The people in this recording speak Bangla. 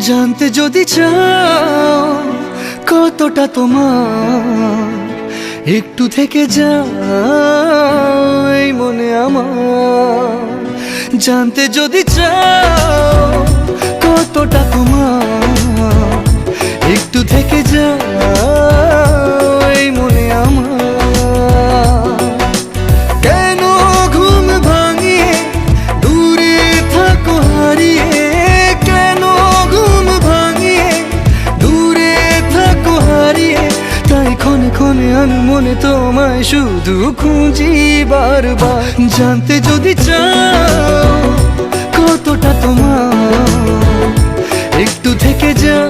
জানতে যদি চাও কতটা তোমার, একটু থেকে যাও এই মনে আমার। জানতে যদি চাও কতটা তোমার, একটু থেকে যাও এই মনে আমার। কেন ঘুম ভাঙিয়ে দূরে থাকো হারিয়ে, কেন ঘুম ভাঙিয়ে দূরে থাকো হারিয়ে, তাই ক্ষণে ক্ষণে আমি মনে তোমায় শুধু খুঁজি বারবার। জানতে যদি চাও কতটা তোমার, একটু থেকে যাও